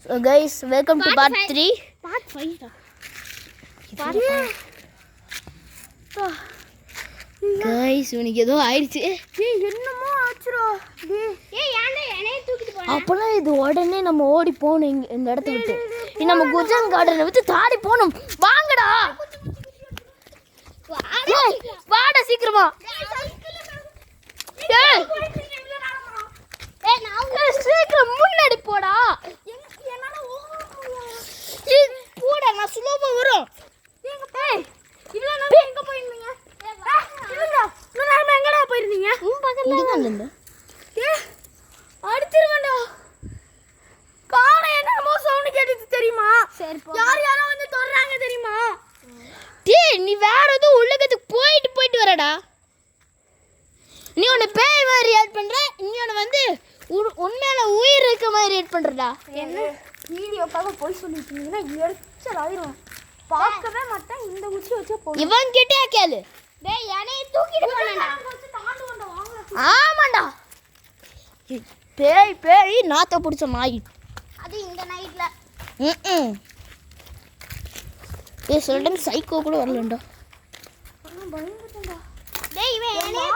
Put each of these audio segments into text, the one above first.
So guys, welcome to part 3. Part 5. Guys, உனக்கு ஏதோ ஆயிடுச்சு. என்னமோ ஆச்சுடா. என்னைய தூக்கிட்டு போறேன். அப்பலாம் இது உடனே நம்ம ஓடி போணும் இந்த இடத்த விட்டு. நம்ம குஜன் கார்டனை விட்டு தாடி போணும். வாங்கடா. வாடா சீக்கிரமா. சீக்கிரம் முன்னாடி போடா. போடா, நான் சுலோபா வரும். எங்க போயிருந்தீங்க? எங்கடா போயிருந்தீங்க? அடிச்சிருவேன்டா. காலை என்னமோ சவுண்ட் கேட்டுச்சு தெரியுமா? யாரும் வந்து தொடுறாங்க தெரியுமா? டேய், நீ வேற ஏதோ உள்ளகத்துக்கு போயிட்டு வரடா. நீ ஒன்று பேய் மாதிரி ரியாக்ட் பண்ற, இன்னொன்று வந்து உண்மையில உயிர் இருக்க மாதிரி ரியாக்ட் பண்றடா. என்ன வீடியோக்காக போய் சொல்லிட்டு இருந்தீங்கன்னா எரிச்சல் ஆயிரும். பார்க்கவே மாட்டேன். இந்த குச்சி வச்சா போதும். இவன் கிட்டே கேளு. டேய், என்னைய தூக்கிட்டு போறேன்டா. ஆமாண்டா. பேய் நாத்த பிடிச்ச நாய். அது இந்த நைட்ல. ஏய், சில டைம் சைக்கோ கூட வரலண்டா. நான் பயந்துட்டேன்டா. டேய், இவன் என்னைய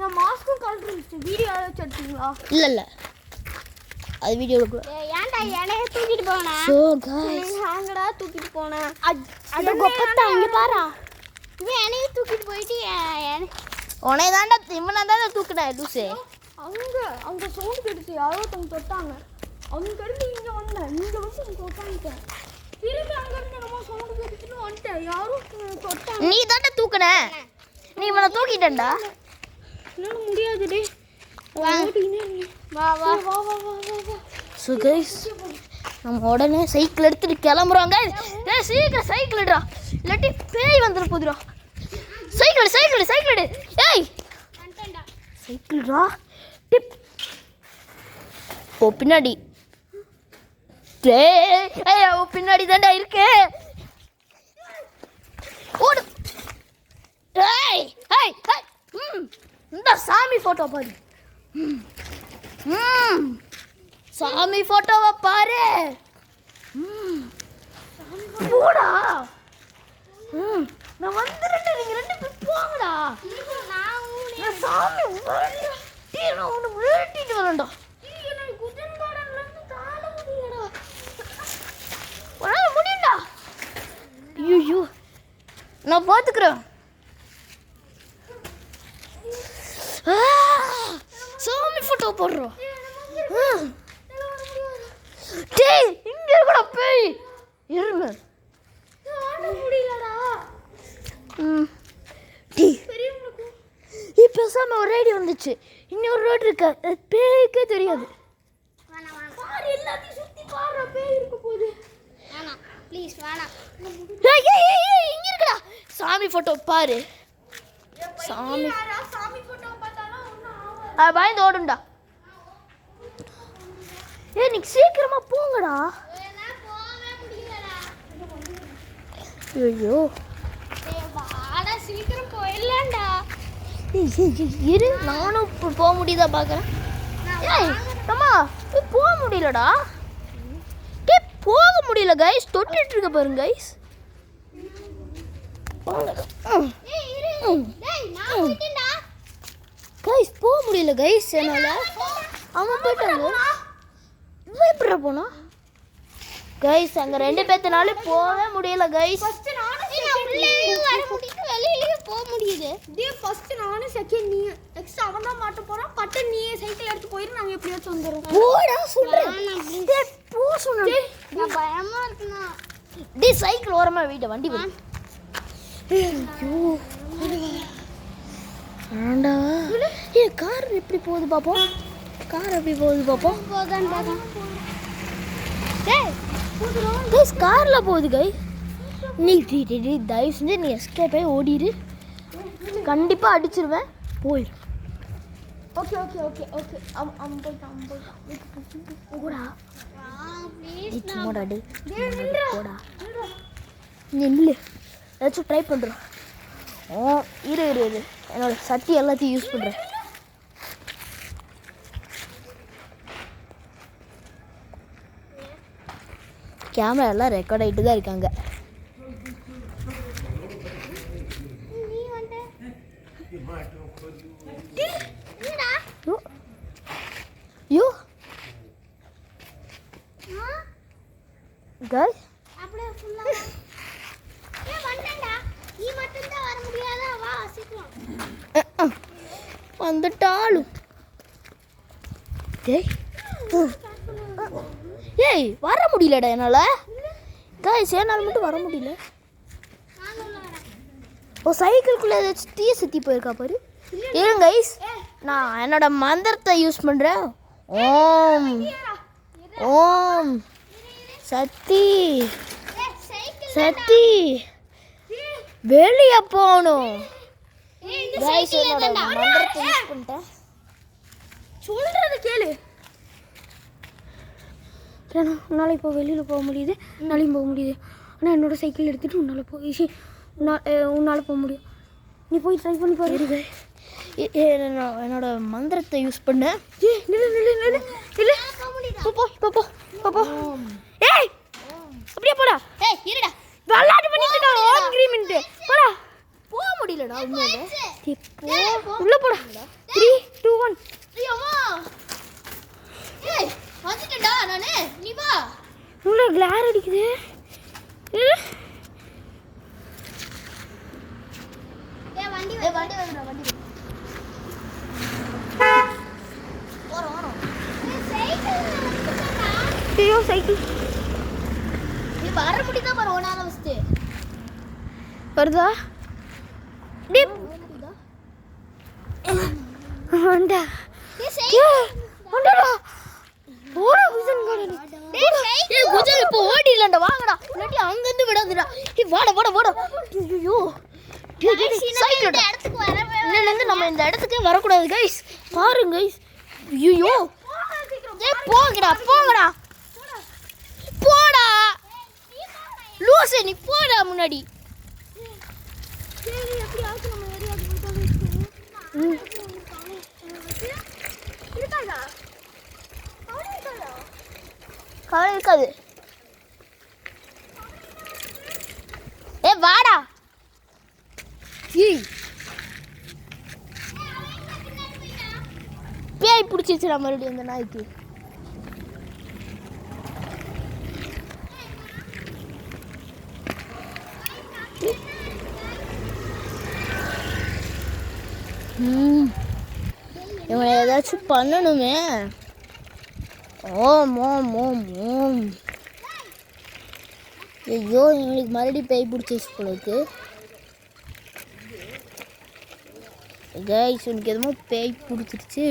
நான் மாஸ்க்கும் கழட்டிட்டு வீடியோ எடுத்தீங்களா? இல்ல அது வீடியோல கூட. ஏன்டா என்னைய தூக்கிட்டு போனா? சோ गाइस, ஹாங்கடா தூக்கிட்டு போனா. அட கொப்பத்தா இங்க பாரு. இவன் என்னைய தூக்கிட்டு போயிட்டு உன்னை தான்டா இவனை தான் தூக்குடா லூசே. அவங்க சவுண்ட் கேட்டுச்சு. யாரோ தங்க தொட்டாங்க. அவங்க இருந்து இங்க வந்தேன். இங்க வந்து தொட்டாங்க. திரும்பி அங்க இருந்து நம்ம சவுண்ட் கேட்டுட்டு வந்துட்டேன். யாரோ தொட்டாங்க. நீ தான்டா தூக்குன. நீ இவனை தூக்கிட்டேன்டா. என்னால முடியாது டேய். வா வா வா வா வா வா. ஸோ கைஸ், நம்ம உடனே சைக்கிள் எடுத்துட்டு கிளம்புறோம் கைஸ். ஏய், சீக்கிரம் சைக்கிள் எடுடா, இல்லாட்டி பேய் வந்துட போதுடா. சைக்கிள் எடு. ஏய், சைக்கிள்டா. டிப் ஓ பின்னாடி. ஏய், ஓ பின்னாடி தான்டா இருக்கு. ஓடு. ஏய் ஏய் ஏய். இந்த சாமி போட்டோ பாரு. சாமி போட்டோவை பாரு. போடா. நான் வந்துடுறேன். நீங்க ரெண்டு பேரும் போங்கடா. நான் சாமி ஒன்று விரட்டிட்டு வரேன்டா. உன்னால முடியும்டா. ஐயோ, நான் பார்த்துக்கிறேன். சாமி போட்டோ போடுறோம். டேய், இங்க இருக்கடா பேய். இருங்க. முடியலடா. டேய், பேசாம ஒரு ரைடு வந்துச்சு. இன்னொரு ரோடு இருக்கு. பேய்க்கே தெரியாது. பாரு, எல்லாத்தையும் சுத்தி பாரு. பேய் இருக்க போகுது. வேணாம் ப்ளீஸ் வேணாம். ஏய், இங்க இருக்கடா. சாமி போட்டோ பாரு. சாமி போட்டோ பார்த்தாலும் ஒண்ணும் ஆகாது. பயந்து ஓடுண்டா. ஏய், நீ சீக்கிரமா போங்கடா. போவே முடியலடா. ஐயோ, டேய் வாடா, சீக்கிரம் போயிடலாம்டா. இரு, நானும் போக முடியுதா பார்க்குறேன். ஏய் அம்மா, போக முடியலடா. போக முடியல கைஸ். தொட்டுட்டு இருக்க பாருங்க கைஸ். கைஸ் போக முடியல கைஸ் என்னால. அவங்க போயிட்டாங்க. இவன் எப்படி போனா கைஸ்? அங்க ரெண்டு பேர்த்தனால போகவே முடியல கைஸ். வெளியிலேயே போக முடியுது. ஃபர்ஸ்ட் நானும் செகண்ட் நீ நெக்ஸ்ட் அவன் தான் மாட்ட போறான். பட்டு நீயே சைக்கிள் எடுத்து போயிரு. நாங்க எப்படியாச்சும் வந்துடுறோம். போடா சொல்றேன். டேய் போ சொன்னேன். நான் பயமா இருக்குனா. டேய், சைக்கிள் ஓரமா வீட வண்டி வா. ஐயோ, ஆண்டா. ஏய், கார் எப்படி போகுது பாப்போம். கார் எப்படி போகுது பாப்போம். போதான்டா. டேய், கைஸ் கார்ல போகுது கைஸ். நீ தயவு செஞ்சு நீ எஸ்கேப் ஆகி ஓடிடு. கண்டிப்பா அடிச்சிருவேன். போயிரு. Okay okay okay okay. போடா. ப்ளீஸ் சும்மாடா. போடா. நில்லு. ஏதாச்சும் ட்ரை பண்ணுறோம். இரு என்னோட சட்டி எல்லாத்தையும் யூஸ் பண்ணுறேன். கேமரா எல்லாம் ரெக்கார்ட் ஆகிட்டு தான் இருக்காங்க. யூ கேர்ள் அப்படியே ஃபுல்லா வந்துடா. நீ மட்டும் தான் வர முடியாதா? வா சீக்கிரம். வந்துட்டாலும் ஏய் வர முடியலடா என்னால். கைஸ் என்னால் மட்டும் வர முடியல. ஓ சைக்கிள்குள்ளே ஏதாச்சும் தீய சுற்றி போயிருக்கா பாரு. இருங்க கைஸ், நான் என்னோட மந்திரத்தை யூஸ் பண்ணுறேன். ஓம் ஓம் சக்தி சக்தி வெளியே போகணும். கைஸ் என்னோட மந்திரத்தை யூஸ் பண்ணிட்டேன். சொல்றது கேளு. உன்னால் இப்போ வெளியில் போக முடியுது, உன்னாலையும் போக முடியுது. ஆனால் என்னோடய சைக்கிள் எடுத்துகிட்டு உன்னால் போய் உன்னால் போக முடியும். நீ போய் ட்ரை பண்ணி பாரு. என்னோட மந்திரத்தை யூஸ் பண்ண. ஏய் அப்படியே போடா. ஏய் இருடா. விளையாட்டு பண்ணிட்டு இருக்கா. ஓம் கிரீமின்ட்டு போடா. போக முடியலடா உண்மையிலே. இப்போ உள்ள போடா. 3 2 1. ஐயோமா. ஏய் வந்துட்டடா நானே. நீ வா. உள்ள கிளார் அடிக்குது. வண்டி வருதுடா வண்டி. ஓரம். ஐயோ சைக்கிள். நீ வர முடியுதா பாரு. ஓனால வஸ்து வருதா? டிப் வண்டா. வண்டா. ஓடா குஜன் காரணி. ஏய் குஜன் இப்போ ஓடிடலடா. வாங்கடா. இல்லாட்டி அங்க இருந்து விடாதடா. டேய் வாடா. ஐயோ. சைக்கிள் இடத்துக்கு வரவே. இன்னிலிருந்து நம்ம இந்த இடத்துக்கே வரக்கூடாது கைஸ். பாருங்க கைஸ். ஐயோ. ஏய் போங்கடா. போடா. லூசே நீ போடா முன்னாடி. சரி எப்படி ஆச்சு நம்ம ஏரியாக்கு போய் இருக்காதா? கவலை இருக்காது. ஏய் வாடா. பேய் பிடிச்சிச்சுடா மறுபடியும் அந்த நாய்க்கு. இவனை ஏதாச்சும் பண்ணணுமே. ஓம் ஐயோ எங்களுக்கு மறுபடியும் பேய் பிடிச்சிச்சு போல இருக்கு. கைஸ் எனக்கு எதுமோ பேய் பிடிச்சிருச்சு.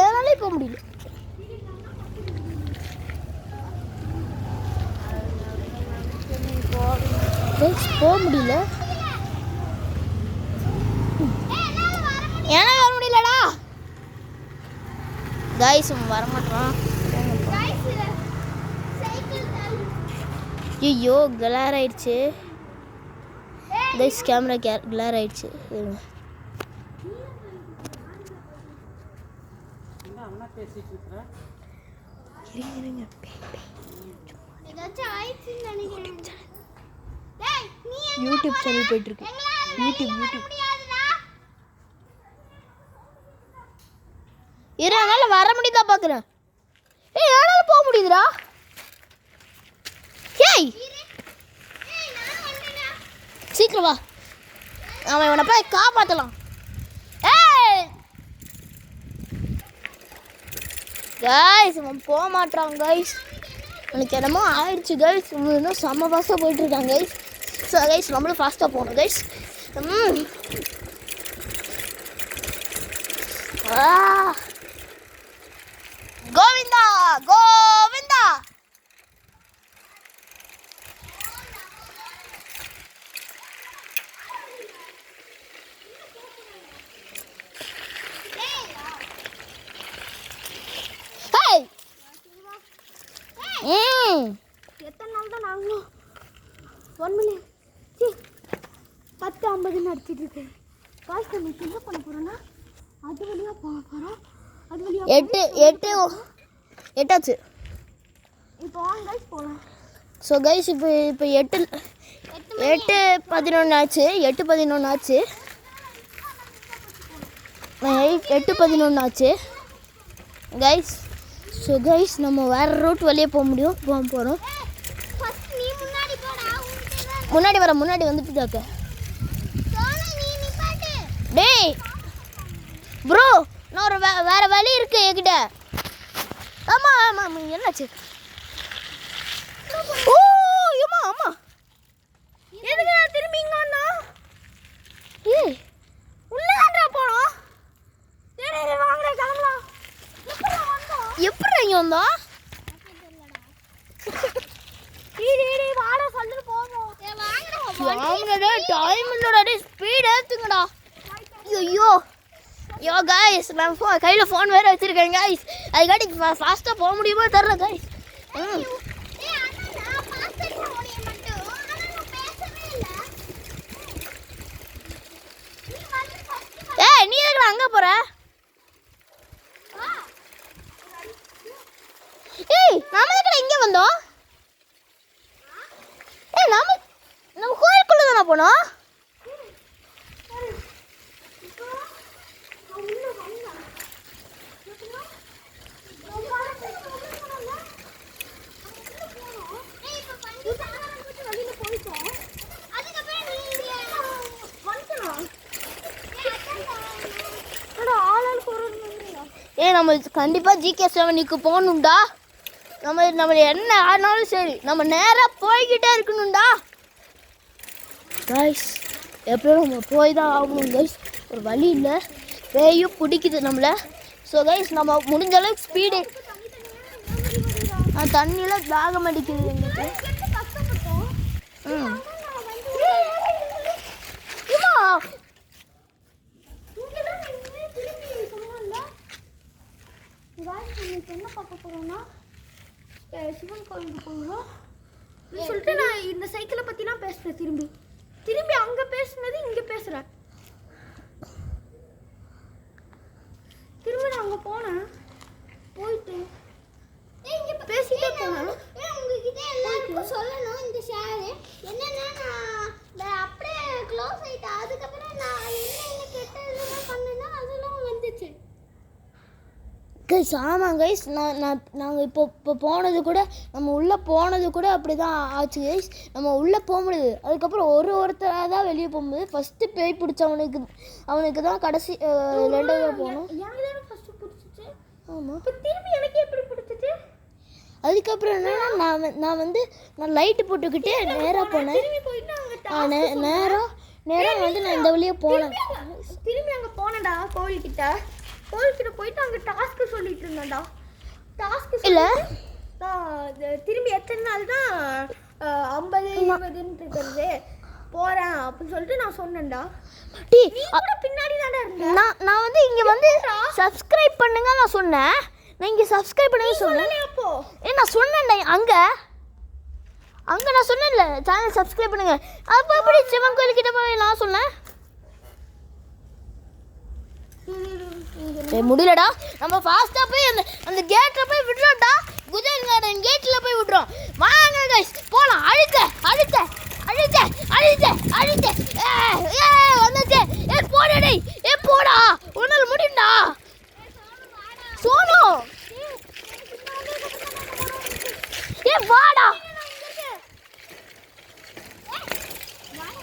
என்னாலே போக முடியல. போக முடியல. ஏன்னா வர முடியலடா. கைஸ் வரமாட்டான். ஐயோ கிளார் ஆயிடுச்சு கைஸ். கேமரா கிளார் ஆயிடுச்சு. யூடியூப் சேனல் போயிட்டு இருக்கு. யூடியூப் என்னால வர முடியுதா பாக்குறேன். ஏய் என்னால போக முடியுதுடா. ஏய் சீக்கிரம் வா. அவன் இவனை போய் காப்பாற்றலாம். ஏய் கைஸ் அவன் போக மாட்டான் கைஸ். எனக்கு என்னமோ ஆயிடுச்சு கைஸ். இன்னும் செம்ம ஃபாஸ்ட்டாக போயிட்டு இருக்காங்க கைஸ். ஸோ கைஸ் நம்மளும் ஃபாஸ்ட்டாக போகணும் கைஸ். கோவிந்தா கோவிந்தா. எத்தனை நாள் தான் நாங்களும் 1 மில்லியன் 10-50 அடிச்சிட்டு இருக்கேன். காசு நம்ம என்ன பண்ண போறோம்னா அது வழியா வழியாக போக போகிறோம். அது வழியாக 8 இப்போ வாங்க கைஸ் போகலாம். ஸோ கைஸ் இப்போ 8:11 ஆச்சு. 8:11 ஆச்சு. 8:11 ஆச்சு கைஸ். ஸோ கைஸ் நம்ம வேறு ரூட் வழியே போகிறோம். முன்னாடி வந்துட்டு தாக்க. டேய் ப்ரோ, நான் ஒரு வேறு வழி இருக்கு என்கிட்ட. ஆமாம் என்னாச்சு? ஓ ஆமாம் எதுக்கு நான் திரும்பிங்கண்ணா? ஏய் உள்ளே போனோம். வாங்க கிளம்பலாம். எப்படி இங்கே வந்தோம்? வாடா சொல்லிட்டு போவோம். டைம் இல்லடா. ஸ்பீட் ஏற்றுங்கடா. ஐயோ கைஸ், நான் கையில் ஃபோன் வேறு வச்சுருக்கேன் கைஸ். அதுக்காட்டி ஃபாஸ்ட்டாக போக முடியுமோ தரல கைஸ். ஏய் நீ எதுக்கு அங்கே போகிற? ஏய் நாம எதுக்கு இங்கே வந்தோம்? ஏய் நம்ம கோயிலுக்குள்ளே தானே போனோம். ஏய் நம்ம கண்டிப்பாக GK7க்கு போகணும்டா. நம்ம என்ன ஆனாலும் சரி நம்ம நேராக போய்கிட்டே இருக்கணும்டா கைஸ். எப்படியும் நம்ம போய் தான் ஆகணும் கைஸ். ஒரு வழி இல்லை, பேயும் பிடிக்குது நம்மளை. ஸோ கைஸ் நம்ம முடிஞ்ச அளவுக்கு ஸ்பீடு. தண்ணியில் தாகம் அடிக்குது எங்களுக்கு. என்ன பார்க்க போகிறோம்னா சிவன் கோயிலுக்கு போகிறோம் சொல்லிட்டு நான் இந்த சைக்கிளை பற்றிலாம் பேசுகிறேன். திரும்பி அங்கே பேசுனது இங்கே பேசுகிறேன். திரும்பி நான் அங்கே போனேன். போயிட்டு பேசிட்டே போனேன். உங்ககிட்ட எல்லாருக்கும் சொல்லணும் இந்த ஷேரு என்னென்னா நான் அப்படியே க்ளோஸ் ஆகிட்டேன். அதுக்கப்புறம் நான் என்ன கெட்டதெல்லாம் பண்ணேன்னா அதெல்லாம் வந்துச்சு கைஸ். ஆமாம் கைஸ், நாங்கள் இப்போ போனது கூட, நம்ம உள்ளே போனது கூட அப்படி தான் ஆச்சு கைஸ். நம்ம உள்ளே போக முடியுது. அதுக்கப்புறம் ஒருத்தராக தான் வெளியே போகும்போது ஃபஸ்ட்டு பேய் அவனுக்கு தான் கடைசி 2வது போகணும். ஆமாம். அதுக்கப்புறம் என்னன்னா நான் லைட்டு போட்டுக்கிட்டே நேராக போனேன். நேராக வந்து நான் இந்த வழியே போனேன். திரும்பி அங்கே போனேன்டா கோயில்கிட்ட போயிட்டு அங்கே டாஸ்க்கு சொல்லிட்டு இருந்தேன்டா. டாஸ்க்கு இல்லை திரும்பி எத்தனை நாள் தான் 50 20ன்னு இருக்கிறது போகிறேன் அப்படின்னு சொல்லிட்டு நான் சொன்னேன்டா. பின்னாடி தானே இருந்தேன். நான் வந்து இங்கே வந்து சப்ஸ்கிரைப் பண்ணுங்க நான் சொன்னேன். நான் இங்கே சப்ஸ்கிரைப் பண்ணுங்க சொன்னேன். அப்போ நான் சொன்னேன்டா அங்கே நான் சொன்னேன்ல சேனல் சப்ஸ்கிரைப் பண்ணுங்க. அப்போ எப்படி சிவன் கோயில்கிட்ட போய் நான் சொன்னேன்? முடியலடா. நம்ம ஃபாஸ்ட்டாக போய் அந்த கேட்டில் போய் விடுறோம்டா. குஜராத் கார்டன் கேட்டில் போய் விடுறோம். வாங்க கைஸ் போகலாம். அழுத்த வந்துச்சு. போடா டேய். போடா, உன்னால் முடியும்டா சோனு. வாடா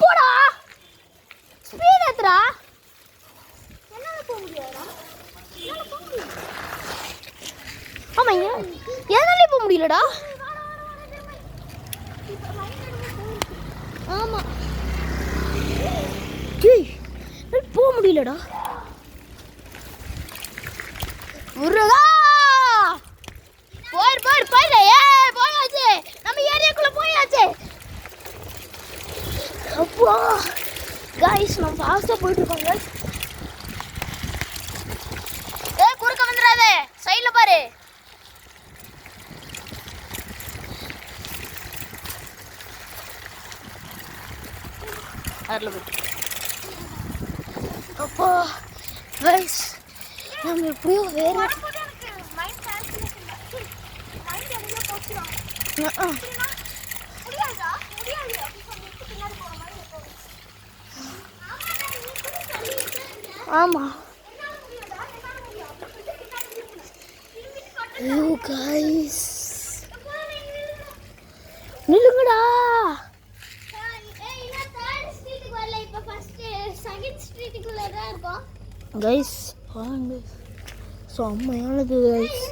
போடா. ஸ்பீட் ஏத்துறா. ஆமாங்க, என்னாலே போக முடியலடா. ஆமாம் போக முடியலடா. முருகா போயாச்சு. நம்ம ஏரியாக்குள்ள போயாச்சு. அப்பா கைஸ் நம்ம ஃபாஸ்ட்டாக போயிட்டு இருக்கோம் கைஸ். குறுக்க வந்துடாதே, சைடில் பாரு. அதில் போயிட்டு அப்பா கைஸ் நம்ம எப்படியோ வேறு வரும்போது எனக்கு மைண்ட் கால்குலேஷன் மைண்ட் எங்கேயோ போச்சுடும். முடியாதா முடியாது அப்படி சொல்லிட்டு பின்னாடி போகிற மாதிரி இருக்கும். ஆமாம். ஐயோ கைஸ் நில்லுங்கடா. கைஸ் பாருங்க செம்மையானது கைஸ்.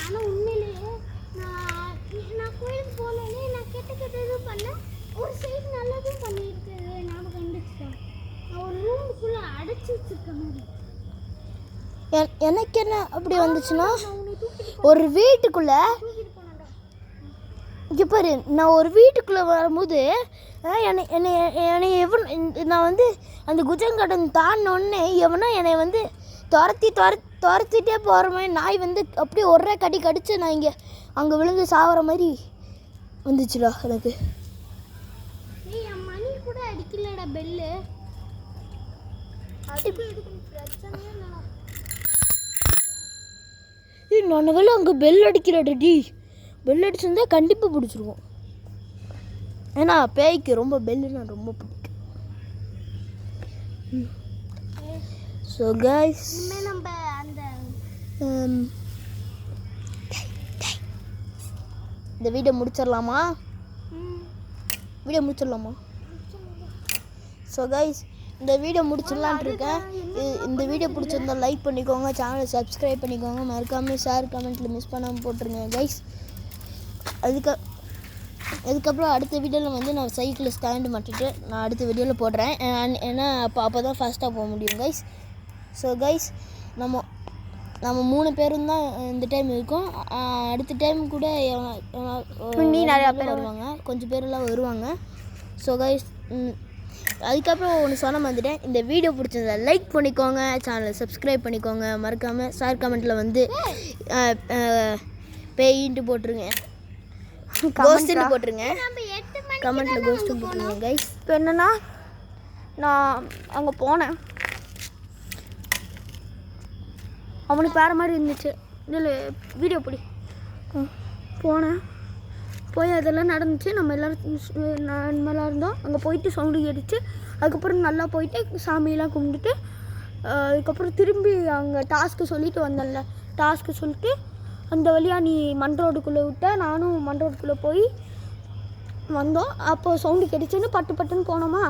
ஆனால் உண்மையிலேயே நான் கோயிலுக்கு போனேன்னே நான் கெட்டது பண்ணேன். ஒரு சைடு நல்லதும் பண்ணியிருக்கிறது ஞாபகம் வந்துச்சுட்டேன். நான் ஒரு ரூமுக்குள்ளே அடைச்சி வச்சிருக்க மாதிரி. எனக்கு என்ன அப்படி வந்துச்சுன்னா ஒரு வீட்டுக்குள்ள இங்கே பாரு, நான் ஒரு வீட்டுக்குள்ளே வரும்போது நான் வந்து அந்த குஜங்கார்டன் தாண்டினோடனே எவனா என்னை வந்து துரத்திட்டே போகிற மாதிரி நாய் வந்து அப்படியே ஒரே கடிச்சு நான் அங்கே விழுந்து சாகிற மாதிரி வந்துச்சுடா எனக்கு. என் மணி கூட அடிக்கலடா பெல்லு. பிரச்சனையே இல்லைடா. நானுங்களும் அங்கே பெல் அடிக்கிறடா டி. பெல் அடிச்சிருந்தா கண்டிப்பாக பிடிச்சிருவோம். ஏன்னா பேய்க்கு ரொம்ப பெல்லுன்னா ரொம்ப பிடிக்கும். ஸோ கைஸ் நம்ம அந்த இந்த வீடியோ முடிச்சிடலாமா? ஸோ கைஸ் இந்த வீடியோ முடிச்சிடலான் இருக்கேன். இந்த வீடியோ பிடிச்சிருந்தா லைக் பண்ணிக்கோங்க, சேனலை சப்ஸ்கிரைப் பண்ணிக்கோங்க, மறக்காமல் ஷேர் கமெண்ட்டில் மிஸ் பண்ணாமல் போட்டுருங்க கைஸ். அதுக்கப்புறம் அடுத்த வீடியோவில் வந்து நான் சைக்கிளில் ஸ்டாண்டு மாட்டிட்டு நான் அடுத்த வீடியோவில் போடுறேன். ஏன்னா அப்போ தான் ஃபாஸ்ட்டாக போக முடியும் கைஸ். ஸோ கைஸ் நம்ம 3 பேரும் தான் இந்த டைம் இருக்கோம். அடுத்த டைம் கூட நிறையா பேர் வருவாங்க, கொஞ்சம் பேரெல்லாம் வருவாங்க. ஸோ கைஸ் அதுக்கப்புறம் ஒன்று சொன்ன வந்துட்டேன். இந்த வீடியோ பிடிச்சதை லைக் பண்ணிக்கோங்க, சேனலை சப்ஸ்கிரைப் பண்ணிக்கோங்க, மறக்காமல் ஷேர் கமெண்ட்டில் வந்து பேயின்ட்டு போட்டுருங்க, கோஸ்ட்டுன்னு போட்டுருங்க, கமெண்ட்டில் கோஸ்ட்டுன்னு போட்டுருங்க கைஸ். இப்போ என்னென்னா நான் அங்கே போனேன், அவனுக்கு வேறு மாதிரி இருந்துச்சு. இதில் வீடியோ பிடி போய் அதெல்லாம் நடந்துச்சு. நம்ம எல்லோரும் நார்மலாக இருந்தோம். அங்கே போயிட்டு சவுண்டு கேட்டுச்சு. அதுக்கப்புறம் நல்லா போயிட்டு சாமியெல்லாம் கும்பிட்டுட்டு அதுக்கப்புறம் திரும்பி அங்கே டாஸ்க்கு சொல்லிட்டு வந்தேன்ல, டாஸ்க்கு சொல்லிட்டு அந்த வழியாக நீ மண் ரோடுக்குள்ளே விட்ட, நானும் மண் ரோடுக்குள்ளே போய் வந்தோம். அப்போது சவுண்டு கேட்டுச்சுன்னு பட்டுன்னு போனோமா.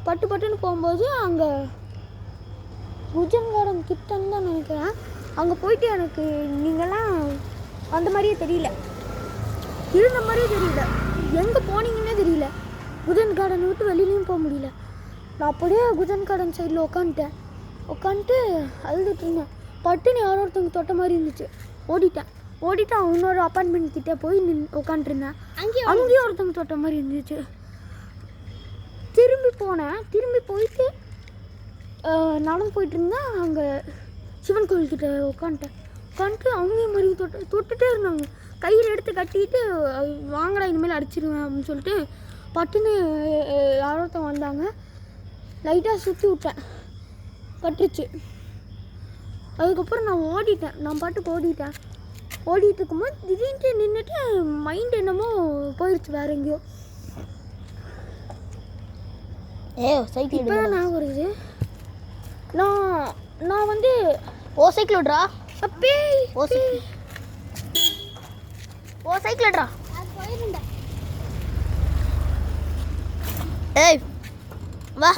பட்டுன்னு போகும்போது அங்கே குஜங்கார்டன் கிட்டன்னு தான் நினைக்கிறேன். அங்கே போயிட்டு எனக்கு நீங்கள்லாம் அந்த மாதிரியே தெரியல, இருந்த மாதிரியே தெரியல, எங்கே போனீங்கன்னே தெரியல. குஜன் கார்டன் விட்டு வெளியிலையும் போக முடியல. நான் அப்படியே குஜன் கார்டன் சைடில் உட்காந்துட்டு அழுதுட்டு இருந்தேன். பட்டுன்னு யாரோ ஒருத்தவங்க தொட்ட மாதிரி இருந்துச்சு. ஓடிட்டேன் இன்னொரு அப்பார்ட்மெண்ட் கிட்டே போய் உட்காந்துருந்தேன். அங்கேயும் ஒருத்தவங்க தொட்ட மாதிரி இருந்துச்சு. திரும்பி போயிட்டு நடந்து போயிட்டு இருந்தேன். அங்கே சிவன் கோயில்கிட்ட உட்காந்துட்டு அவங்கேயும் மாதிரி தொட்டுட்டே இருந்தாங்க. கையில் எடுத்து கட்டிட்டு வாங்கடா இனிமேல் அடிச்சிடுவேன் அப்படின்னு சொல்லிட்டு பட்டுன்னு யாரோருத்தவங்க வந்தாங்க. லைட்டாக சுற்றி விட்டேன், பட்டுச்சு. அதுக்கப்புறம் நான் பாட்டுக்கு ஓடிட்டு இருக்கும்போது திடீர்னு நின்றுட்டு மைண்ட் என்னமோ போயிடுச்சு வேற எங்கேயோ. சைக்கிள் நான் வருது. நான் வந்து சைக்கிள் விட்றா அப்பே சைக்கிள் விட்றா. ஏய் வா.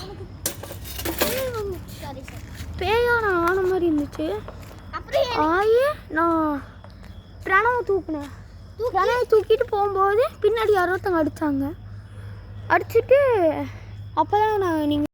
பேயா நான் ஆன மாதிரி இருந்துச்சு. ஆயே நான் பிரணவை தூக்கிட்டு போகும்போது பின்னாடி யாரோ ஒருத்தவங்க அடித்தாங்க. அடிச்சுட்டு அப்போ தான் நீங்கள்